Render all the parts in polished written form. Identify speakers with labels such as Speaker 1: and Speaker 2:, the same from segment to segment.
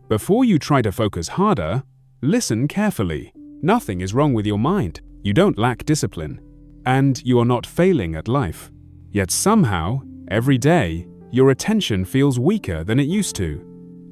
Speaker 1: Before you try to focus harder, listen carefully. Nothing is wrong with your mind. You don't lack discipline. And you are not failing at life. Yet somehow, every day, your attention feels weaker than it used to.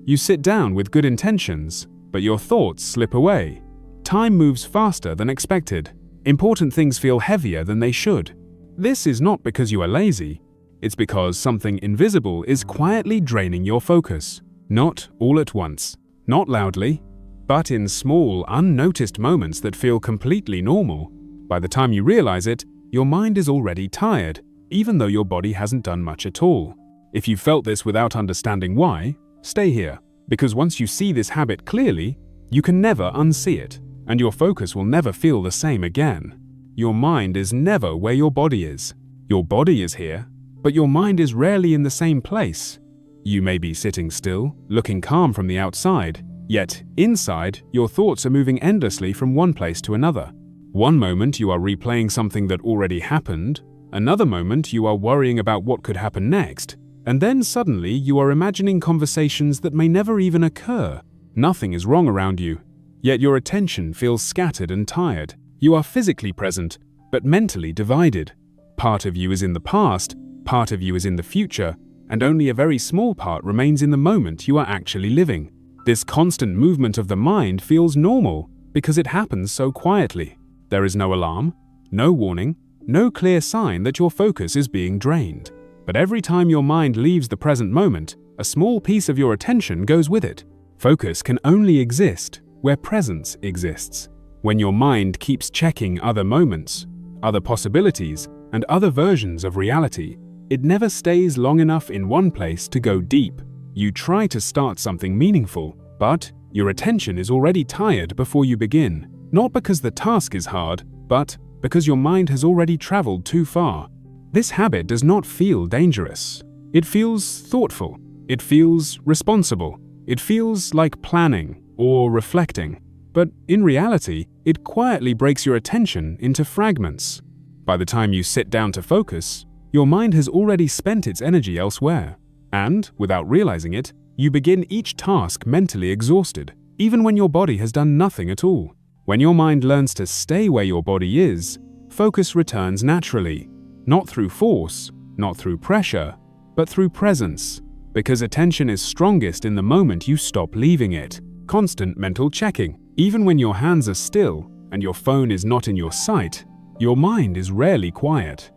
Speaker 1: You sit down with good intentions, but your thoughts slip away. Time moves faster than expected. Important things feel heavier than they should. This is not because you are lazy. It's because something invisible is quietly draining your focus. Not all at once, not loudly, but in small, unnoticed moments that feel completely normal. By the time you realize it, your mind is already tired, even though your body hasn't done much at all. If you felt this without understanding why, stay here, because once you see this habit clearly, you can never unsee it, and your focus will never feel the same again. Your mind is never where your body is. Your body is here, but your mind is rarely in the same place. You may be sitting still, looking calm from the outside, yet inside, your thoughts are moving endlessly from one place to another. One moment you are replaying something that already happened, another moment you are worrying about what could happen next, and then suddenly you are imagining conversations that may never even occur. Nothing is wrong around you, yet your attention feels scattered and tired. You are physically present, but mentally divided. Part of you is in the past, part of you is in the future, and only a very small part remains in the moment you are actually living. This constant movement of the mind feels normal because it happens so quietly. There is no alarm, no warning, no clear sign that your focus is being drained. But every time your mind leaves the present moment, a small piece of your attention goes with it. Focus can only exist where presence exists. When your mind keeps checking other moments, other possibilities, and other versions of reality, it never stays long enough in one place to go deep. You try to start something meaningful, but your attention is already tired before you begin. Not because the task is hard, but because your mind has already traveled too far. This habit does not feel dangerous. It feels thoughtful. It feels responsible. It feels like planning or reflecting. But in reality, it quietly breaks your attention into fragments. By the time you sit down to focus, your mind has already spent its energy elsewhere. And, without realizing it, you begin each task mentally exhausted, even when your body has done nothing at all. When your mind learns to stay where your body is, focus returns naturally, not through force, not through pressure, but through presence, because attention is strongest in the moment you stop leaving it. Constant mental checking. Even when your hands are still and your phone is not in your sight, your mind is rarely quiet.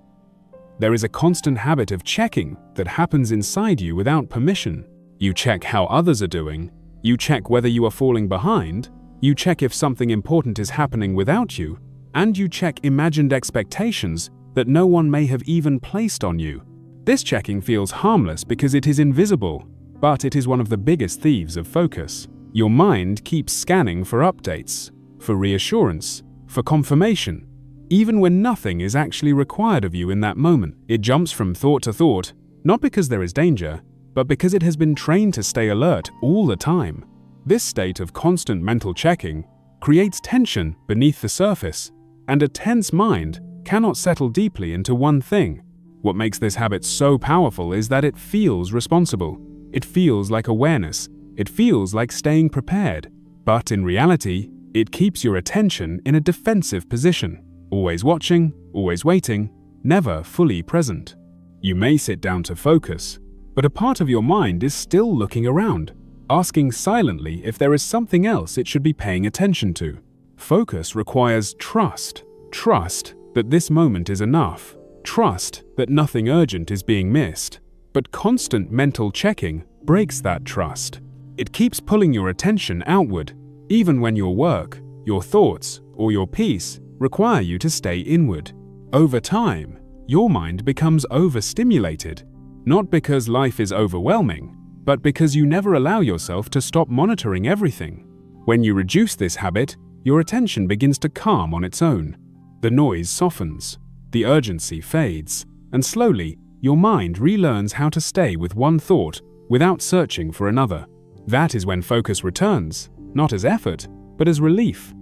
Speaker 1: There is a constant habit of checking that happens inside you without permission. You check how others are doing, you check whether you are falling behind, you check if something important is happening without you, and you check imagined expectations that no one may have even placed on you. This checking feels harmless because it is invisible, but it is one of the biggest thieves of focus. Your mind keeps scanning for updates, for reassurance, for confirmation. Even when nothing is actually required of you in that moment, it jumps from thought to thought, not because there is danger, but because it has been trained to stay alert all the time. This state of constant mental checking creates tension beneath the surface, and a tense mind cannot settle deeply into one thing. What makes this habit so powerful is that it feels responsible. It feels like awareness. It feels like staying prepared. But in reality, it keeps your attention in a defensive position. Always watching, always waiting, never fully present. You may sit down to focus, but a part of your mind is still looking around, asking silently if there is something else it should be paying attention to. Focus requires trust. Trust that this moment is enough. Trust that nothing urgent is being missed. But constant mental checking breaks that trust. It keeps pulling your attention outward, even when your work, your thoughts, or your peace require you to stay inward. Over time, your mind becomes overstimulated, not because life is overwhelming, but because you never allow yourself to stop monitoring everything. When you reduce this habit, your attention begins to calm on its own. The noise softens, the urgency fades, and slowly, your mind relearns how to stay with one thought without searching for another. That is when focus returns, not as effort, but as relief.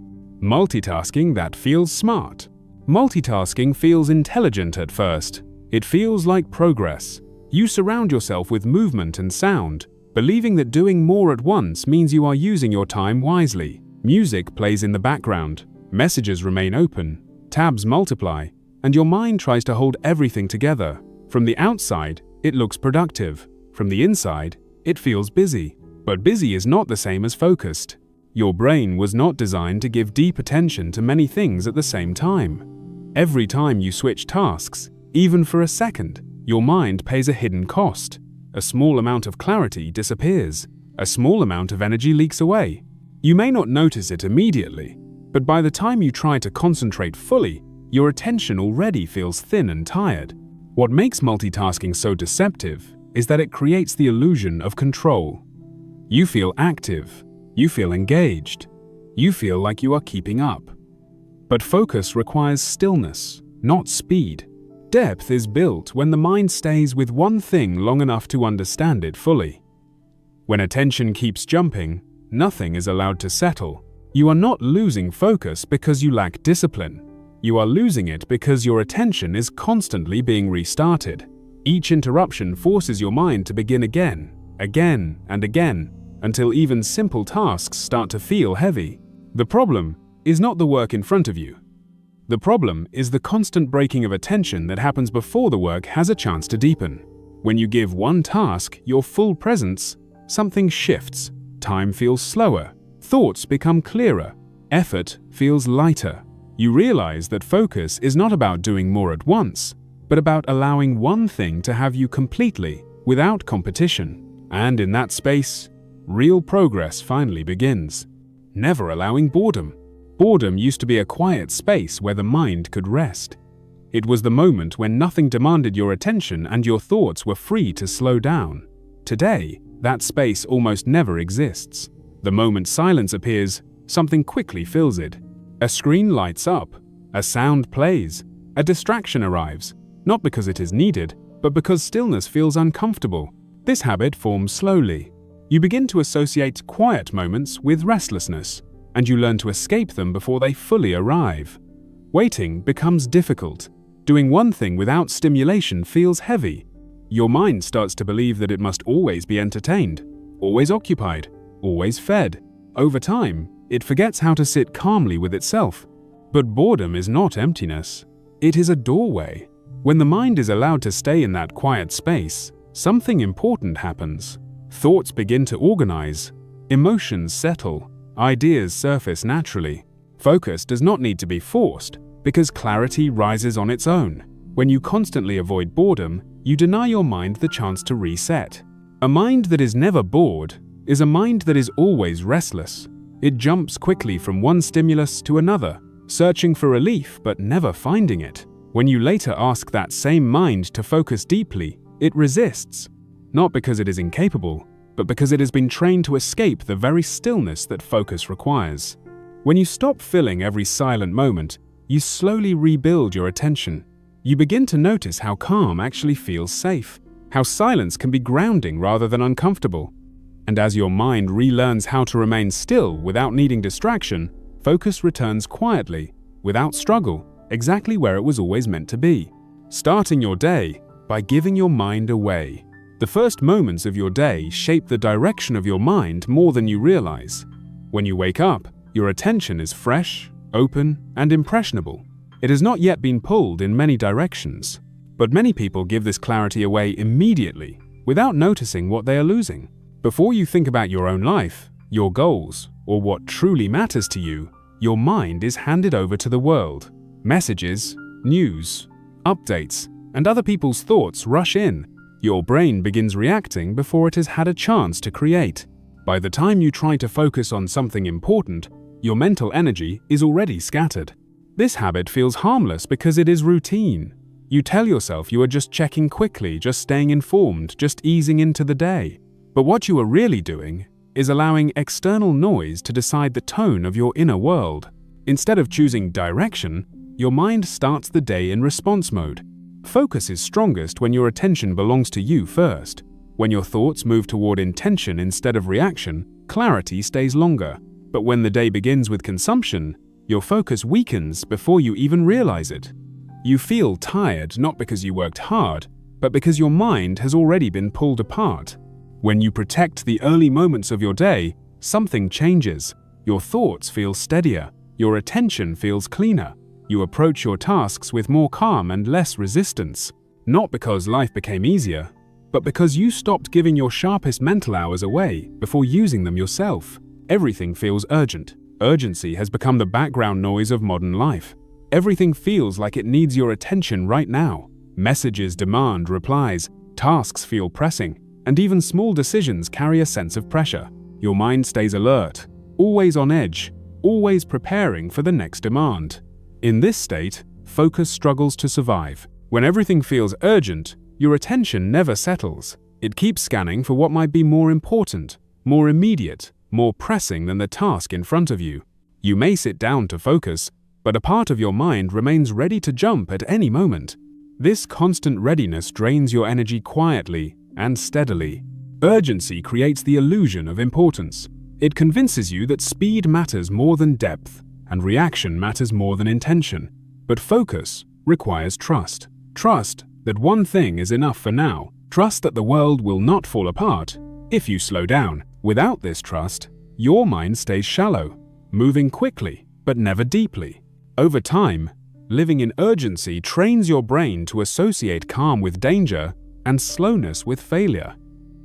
Speaker 1: Multitasking that feels smart. Multitasking feels intelligent at first. It feels like progress. You surround yourself with movement and sound, Believing that doing more at once means you are using your time wisely. Music plays in the background, messages remain open, tabs multiply, and your mind tries to hold everything together. From the outside, it looks productive. From the inside, it feels busy. But busy is not the same as focused. Your brain was not designed to give deep attention to many things at the same time. Every time you switch tasks, even for a second, your mind pays a hidden cost. A small amount of clarity disappears. A small amount of energy leaks away. You may not notice it immediately, but by the time you try to concentrate fully, your attention already feels thin and tired. What makes multitasking so deceptive is that it creates the illusion of control. You feel active, you feel engaged, you feel like you are keeping up. But focus requires stillness, not speed. Depth is built when the mind stays with one thing long enough to understand it fully. When attention keeps jumping, nothing is allowed to settle. You are not losing focus because you lack discipline. You are losing it because your attention is constantly being restarted. Each interruption forces your mind to begin again and again, until even simple tasks start to feel heavy. The problem is not the work in front of you. The problem is the constant breaking of attention that happens before the work has a chance to deepen. When you give one task your full presence, something shifts. Time feels slower. Thoughts become clearer. Effort feels lighter. You realize that focus is not about doing more at once, but about allowing one thing to have you completely, without competition. And in that space, real progress finally begins. Never allowing boredom. Boredom used to be a quiet space where the mind could rest. It was the moment when nothing demanded your attention and your thoughts were free to slow down. Today, that space almost never exists. The moment silence appears, something quickly fills it. A screen lights up, a sound plays, a distraction arrives, not because it is needed, but because stillness feels uncomfortable. This habit forms slowly. You begin to associate quiet moments with restlessness, and you learn to escape them before they fully arrive. Waiting becomes difficult. Doing one thing without stimulation feels heavy. Your mind starts to believe that it must always be entertained, always occupied, always fed. Over time, it forgets how to sit calmly with itself. But boredom is not emptiness. It is a doorway. When the mind is allowed to stay in that quiet space, something important happens. Thoughts begin to organize. Emotions settle. Ideas surface naturally. Focus does not need to be forced, because clarity rises on its own. When you constantly avoid boredom, you deny your mind the chance to reset. A mind that is never bored is a mind that is always restless. It jumps quickly from one stimulus to another, searching for relief but never finding it. When you later ask that same mind to focus deeply, it resists. Not because it is incapable, but because it has been trained to escape the very stillness that focus requires. When you stop filling every silent moment, you slowly rebuild your attention. You begin to notice how calm actually feels safe, how silence can be grounding rather than uncomfortable. And as your mind relearns how to remain still without needing distraction, focus returns quietly, without struggle, exactly where it was always meant to be. Starting your day by giving your mind away. The first moments of your day shape the direction of your mind more than you realize. When you wake up, your attention is fresh, open, and impressionable. It has not yet been pulled in many directions, but many people give this clarity away immediately, without noticing what they are losing. Before you think about your own life, your goals, or what truly matters to you, your mind is handed over to the world. Messages, news, updates, and other people's thoughts rush in. Your brain begins reacting before it has had a chance to create. By the time you try to focus on something important, your mental energy is already scattered. This habit feels harmless because it is routine. You tell yourself you are just checking quickly, just staying informed, just easing into the day. But what you are really doing is allowing external noise to decide the tone of your inner world. Instead of choosing direction, your mind starts the day in response mode. Focus is strongest when your attention belongs to you first. When your thoughts move toward intention instead of reaction, clarity stays longer. But when the day begins with consumption, your focus weakens before you even realize it. You feel tired not because you worked hard, but because your mind has already been pulled apart. When you protect the early moments of your day, something changes. Your thoughts feel steadier, your attention feels cleaner. You approach your tasks with more calm and less resistance. Not because life became easier, but because you stopped giving your sharpest mental hours away before using them yourself. Everything feels urgent. Urgency has become the background noise of modern life. Everything feels like it needs your attention right now. Messages demand replies, tasks feel pressing, and even small decisions carry a sense of pressure. Your mind stays alert, always on edge, always preparing for the next demand. In this state, focus struggles to survive. When everything feels urgent, your attention never settles. It keeps scanning for what might be more important, more immediate, more pressing than the task in front of you. You may sit down to focus, but a part of your mind remains ready to jump at any moment. This constant readiness drains your energy quietly and steadily. Urgency creates the illusion of importance. It convinces you that speed matters more than depth, and reaction matters more than intention. But focus requires trust. Trust that one thing is enough for now. Trust that the world will not fall apart if you slow down. Without this trust, your mind stays shallow, moving quickly but never deeply. Over time, living in urgency trains your brain to associate calm with danger and slowness with failure.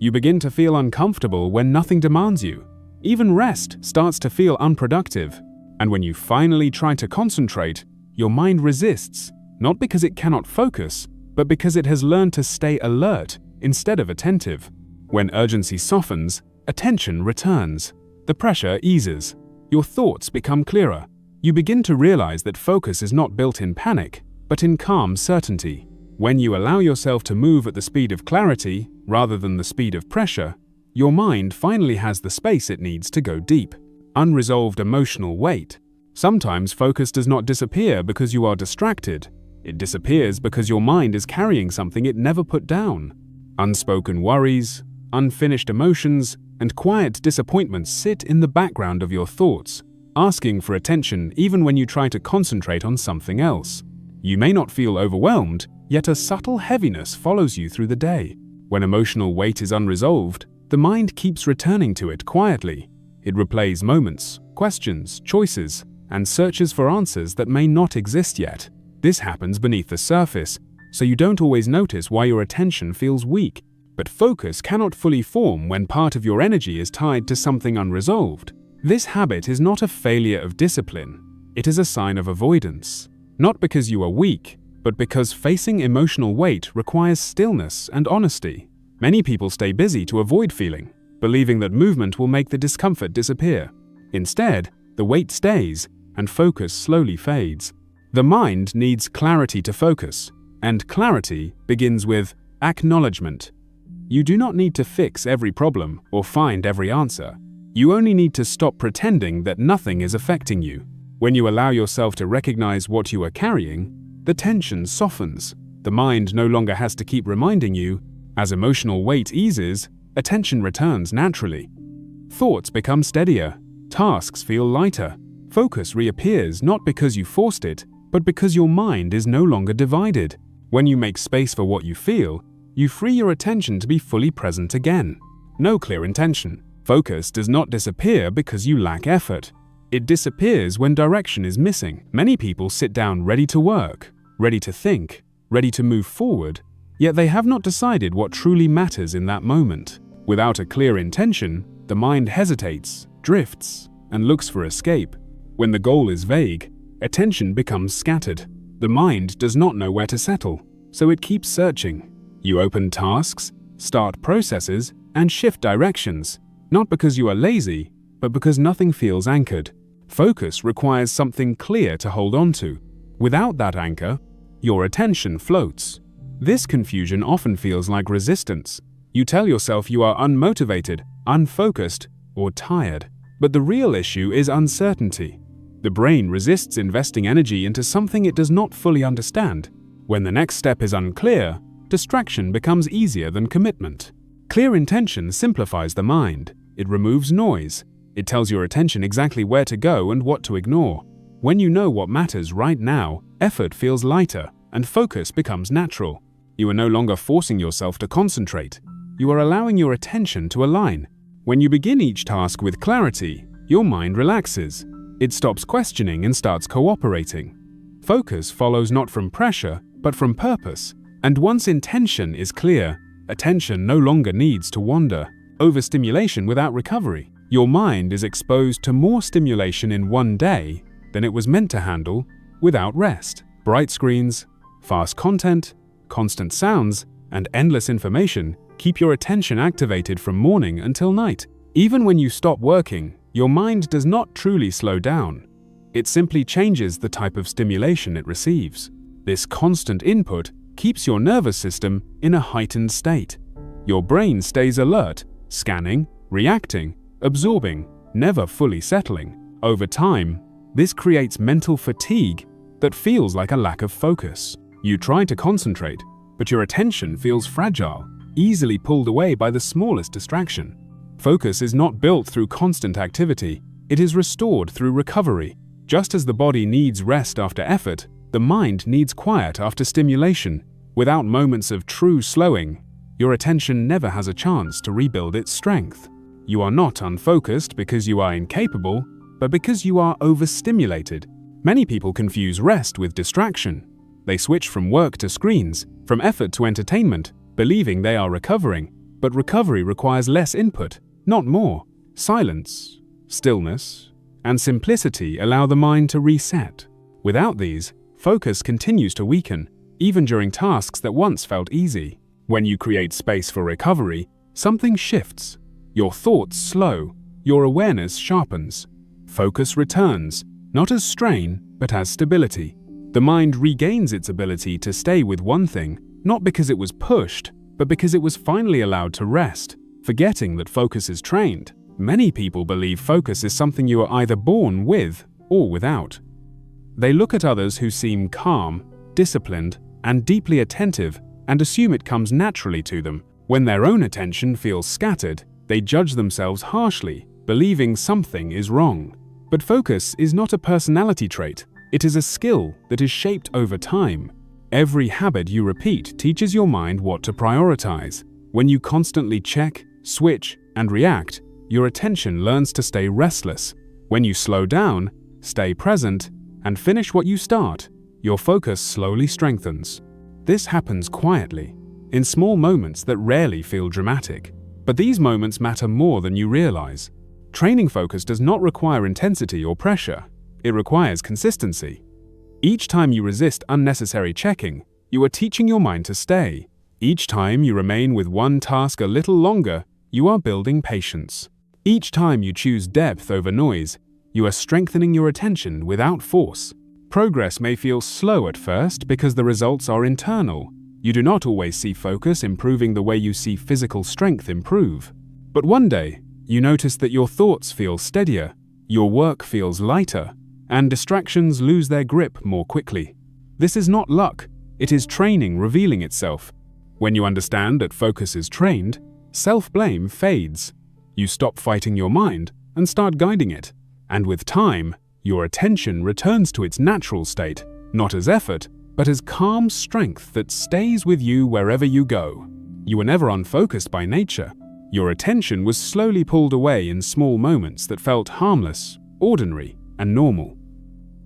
Speaker 1: You begin to feel uncomfortable when nothing demands you. Even rest starts to feel unproductive. And when you finally try to concentrate, your mind resists, not because it cannot focus, but because it has learned to stay alert instead of attentive. When urgency softens, attention returns. The pressure eases. Your thoughts become clearer. You begin to realize that focus is not built in panic, but in calm certainty. When you allow yourself to move at the speed of clarity rather than the speed of pressure, your mind finally has the space it needs to go deep. Unresolved emotional weight. Sometimes focus does not disappear because you are distracted. It disappears because your mind is carrying something it never put down. Unspoken worries, unfinished emotions, and quiet disappointments sit in the background of your thoughts, asking for attention even when you try to concentrate on something else. You may not feel overwhelmed, yet a subtle heaviness follows you through the day. When emotional weight is unresolved, the mind keeps returning to it quietly. It replays moments, questions, choices, and searches for answers that may not exist yet. This happens beneath the surface, so you don't always notice why your attention feels weak. But focus cannot fully form when part of your energy is tied to something unresolved. This habit is not a failure of discipline. It is a sign of avoidance. Not because you are weak, but because facing emotional weight requires stillness and honesty. Many people stay busy to avoid feeling, believing that movement will make the discomfort disappear. Instead, the weight stays, and focus slowly fades. The mind needs clarity to focus, and clarity begins with acknowledgement. You do not need to fix every problem or find every answer. You only need to stop pretending that nothing is affecting you. When you allow yourself to recognize what you are carrying, the tension softens. The mind no longer has to keep reminding you. As emotional weight eases, attention returns naturally. Thoughts become steadier, tasks feel lighter. Focus reappears not because you forced it, but because your mind is no longer divided. When you make space for what you feel, you free your attention to be fully present again. No clear intention. Focus does not disappear because you lack effort. It disappears when direction is missing. Many people sit down ready to work, ready to think, ready to move forward, yet they have not decided what truly matters in that moment. Without a clear intention, the mind hesitates, drifts, and looks for escape. When the goal is vague, attention becomes scattered. The mind does not know where to settle, so it keeps searching. You open tasks, start processes, and shift directions, not because you are lazy, but because nothing feels anchored. Focus requires something clear to hold on to. Without that anchor, your attention floats. This confusion often feels like resistance. You tell yourself you are unmotivated, unfocused, or tired. But the real issue is uncertainty. The brain resists investing energy into something it does not fully understand. When the next step is unclear, distraction becomes easier than commitment. Clear intention simplifies the mind. It removes noise. It tells your attention exactly where to go and what to ignore. When you know what matters right now, effort feels lighter and focus becomes natural. You are no longer forcing yourself to concentrate. you are allowing your attention to align. When you begin each task with clarity, your mind relaxes. It stops questioning and starts cooperating. Focus follows not from pressure, but from purpose. And once intention is clear, attention no longer needs to wander. Overstimulation without recovery. Your mind is exposed to more stimulation in one day than it was meant to handle without rest. Bright screens, fast content, constant sounds, and endless information keep your attention activated from morning until night. Even when you stop working, your mind does not truly slow down. It simply changes the type of stimulation it receives. This constant input keeps your nervous system in a heightened state. Your brain stays alert, scanning, reacting, absorbing, never fully settling. Over time, this creates mental fatigue that feels like a lack of focus. You try to concentrate, but your attention feels fragile, easily pulled away by the smallest distraction. Focus is not built through constant activity, it is restored through recovery. Just as the body needs rest after effort, the mind needs quiet after stimulation. Without moments of true slowing, your attention never has a chance to rebuild its strength. You are not unfocused because you are incapable, but because you are overstimulated. Many people confuse rest with distraction. They switch from work to screens, from effort to entertainment, believing they are recovering. But recovery requires less input, not more. Silence, stillness, and simplicity allow the mind to reset. Without these, focus continues to weaken, even during tasks that once felt easy. When you create space for recovery, something shifts. Your thoughts slow, your awareness sharpens. Focus returns, not as strain, but as stability. The mind regains its ability to stay with one thing, not because it was pushed, but because it was finally allowed to rest, forgetting that focus is trained. Many people believe focus is something you are either born with or without. They look at others who seem calm, disciplined, and deeply attentive and assume it comes naturally to them. When their own attention feels scattered, they judge themselves harshly, believing something is wrong. But focus is not a personality trait. It is a skill that is shaped over time. Every habit you repeat teaches your mind what to prioritize. When you constantly check, switch, and react, your attention learns to stay restless. When you slow down, stay present, and finish what you start, your focus slowly strengthens. This happens quietly, in small moments that rarely feel dramatic. But these moments matter more than you realize. Training focus does not require intensity or pressure. It requires consistency. Each time you resist unnecessary checking, you are teaching your mind to stay. Each time you remain with one task a little longer, you are building patience. Each time you choose depth over noise, you are strengthening your attention without force. Progress may feel slow at first because the results are internal. You do not always see focus improving the way you see physical strength improve. But one day, you notice that your thoughts feel steadier, your work feels lighter, and distractions lose their grip more quickly. This is not luck, it is training revealing itself. When you understand that focus is trained, self-blame fades. You stop fighting your mind and start guiding it. And with time, your attention returns to its natural state, not as effort, but as calm strength that stays with you wherever you go. You were never unfocused by nature. Your attention was slowly pulled away in small moments that felt harmless, ordinary, and normal.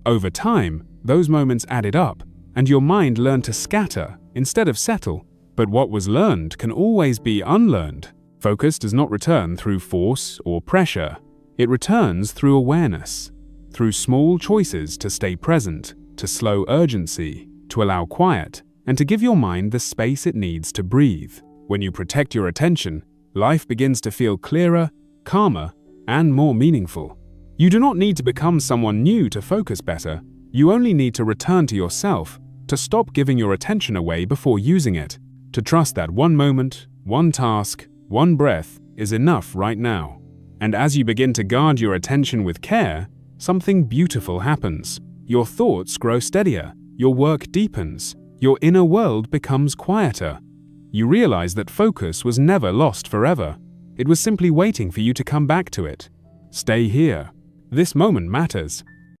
Speaker 1: Over time, those moments added up, and your mind learned to scatter instead of settle. But what was learned can always be unlearned. Focus does not return through force or pressure. It returns through awareness, through small choices to stay present, to slow urgency, to allow quiet, and to give your mind the space it needs to breathe. When you protect your attention, life begins to feel clearer, calmer, and more meaningful. You do not need to become someone new to focus better. You only need to return to yourself, to stop giving your attention away before using it, to trust that one moment, one task, one breath is enough right now. And as you begin to guard your attention with care, something beautiful happens. Your thoughts grow steadier, your work deepens, your inner world becomes quieter. You realize that focus was never lost forever. It was simply waiting for you to come back to it. Stay here. This moment matters.